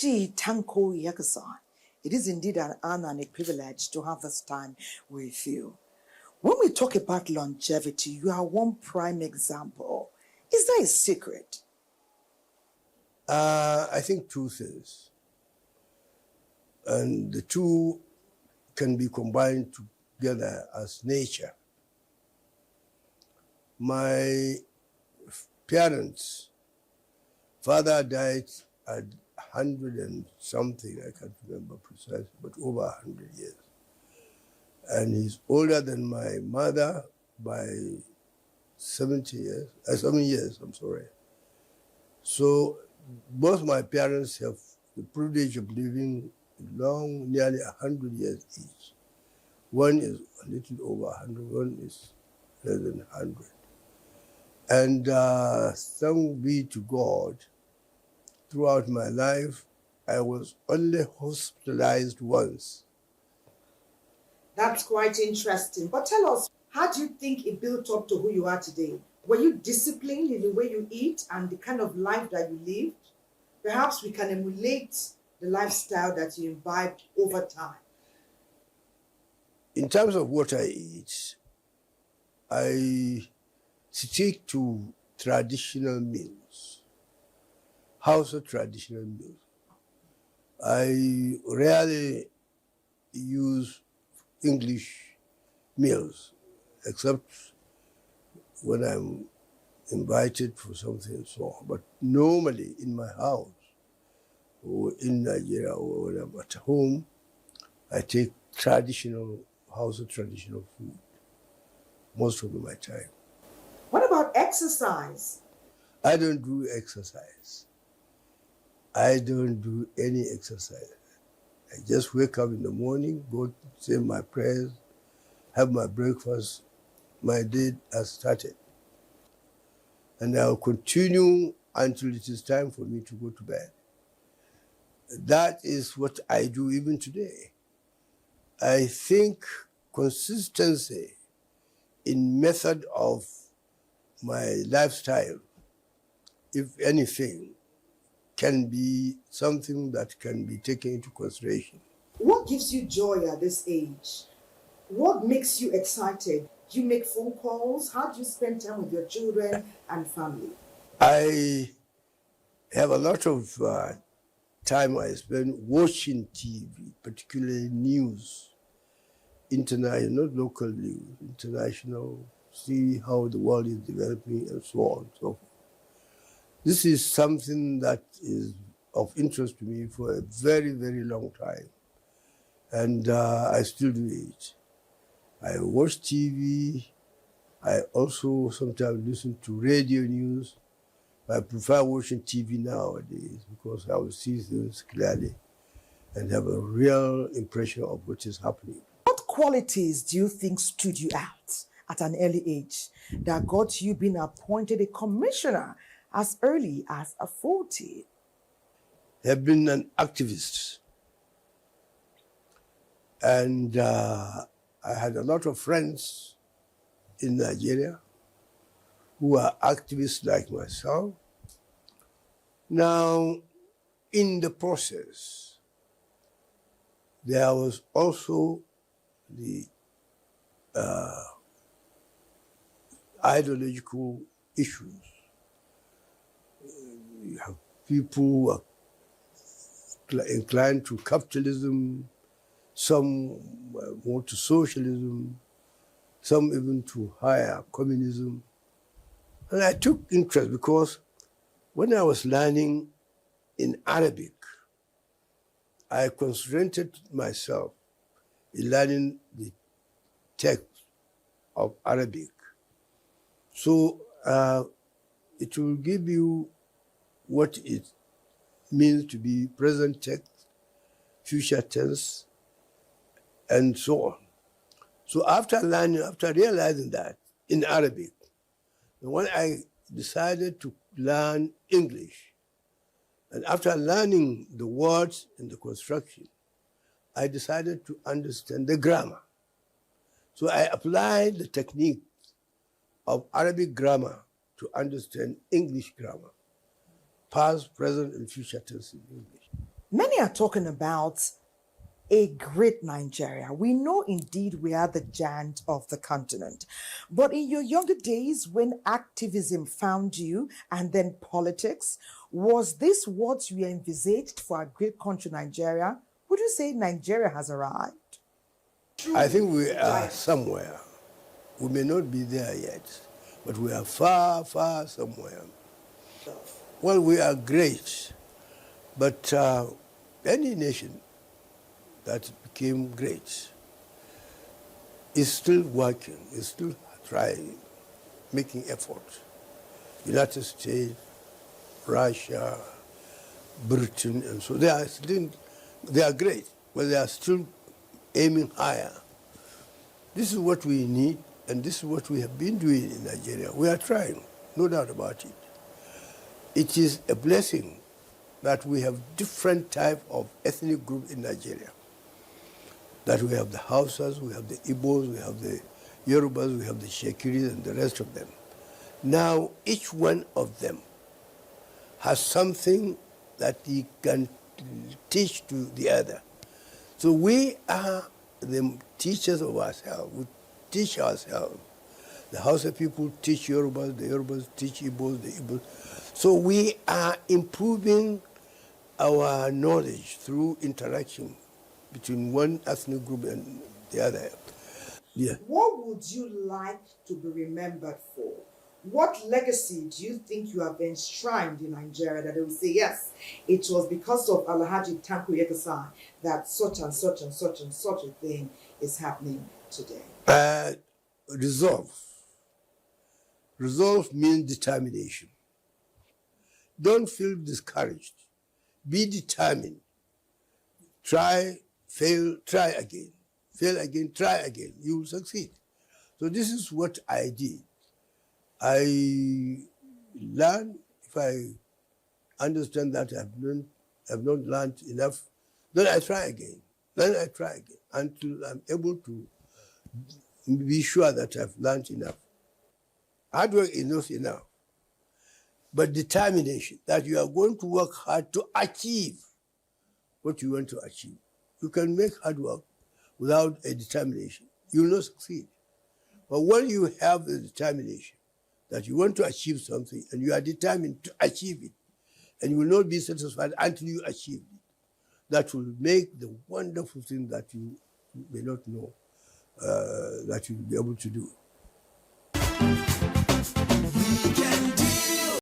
Tanko Yakasai, it is indeed an honor and a privilege to have this time with you. When we talk about longevity, you are one prime example. Is there a secret? I think two things. And the two can be combined together as nature. My parents, father died at 100 and something, I can't remember precisely, but over 100 years. And he's older than my mother by 7 years, I'm sorry. So both my parents have the privilege of living long, nearly 100 years each. One is a little over 100, one is less than 100. And thanks be to God, throughout my life, I was only hospitalized once. That's quite interesting. But tell us, how do you think it built up to who you are today? Were you disciplined in the way you eat and the kind of life that you lived? Perhaps we can emulate the lifestyle that you imbibed over time. In terms of what I eat, I stick to traditional meals, Hausa traditional meals. I rarely use English meals, except when I'm invited for something and so on. But normally in my house, or in Nigeria, or when I'm at home, I take Hausa traditional food most of my time. What about exercise? I don't do exercise. I don't do any exercise. I just wake up in the morning, go say my prayers, have my breakfast, my day has started. And I'll continue until it is time for me to go to bed. That is what I do even today. I think consistency in method of my lifestyle, if anything, can be something that can be taken into consideration. What gives you joy at this age? What makes you excited? Do you make phone calls? How do you spend time with your children and family? I have a lot of time I spend watching TV, particularly news, international, not local news, international, see how the world is developing and so on and so forth. This is something that is of interest to me for a very, very long time. And I still do it. I watch TV. I also sometimes listen to radio news. I prefer watching TV nowadays because I will see things clearly and have a real impression of what is happening. What qualities do you think stood you out at an early age that got you being appointed a commissioner as early as 40? I have been an activist. And I had a lot of friends in Nigeria who are activists like myself. Now, in the process, there was also the ideological issues. You have people who are inclined to capitalism, some more to socialism, some even to higher communism. And I took interest because when I was learning in Arabic, I concentrated myself in learning the text of Arabic. So it will give you what it means to be present tense, future tense, and so on. So after realizing that in Arabic, when I decided to learn English, and after learning the words and the construction, I decided to understand the grammar. So I applied the technique of Arabic grammar to understand English grammar, past, present, and future tense in English. Many are talking about a great Nigeria. We know indeed we are the giant of the continent. But in your younger days, when activism found you and then politics, was this what you envisaged for a great country, Nigeria? Would you say Nigeria has arrived? I think we are somewhere. We may not be there yet, but we are far, far somewhere. Well, we are great, but any nation that became great is still working, is still trying, making effort. United States, Russia, Britain, and so they are great, but they are still aiming higher. This is what we need, and this is what we have been doing in Nigeria. We are trying, no doubt about it. It is a blessing that we have different type of ethnic group in Nigeria. That we have the Hausas, we have the Igbos, we have the Yorubas, we have the Shekiris, and the rest of them. Now, each one of them has something that he can teach to the other. So we are the teachers of ourselves. We teach ourselves. The Hausa people teach Yorubas, the Yorubas teach Igbos, the Igbos. So we are improving our knowledge through interaction between one ethnic group and the other. Yeah. What would you like to be remembered for? What legacy do you think you have enshrined in Nigeria that they will say, yes, it was because of Alhaji Tanko Yakasai that such and such and such and such a thing is happening today? Resolve. Resolve means determination. Don't feel discouraged. Be determined. Try, fail, try again. Fail again, try again. You will succeed. So this is what I did. I learn. If I understand that I have not learned enough, then I try again. Then I try again until I'm able to be sure that I've learned enough. Hard work is not enough, but determination that you are going to work hard to achieve what you want to achieve. You can make hard work without a determination. You will not succeed. But when you have the determination that you want to achieve something and you are determined to achieve it, and you will not be satisfied until you achieve it, that will make the wonderful thing that you may not know that you will be able to do.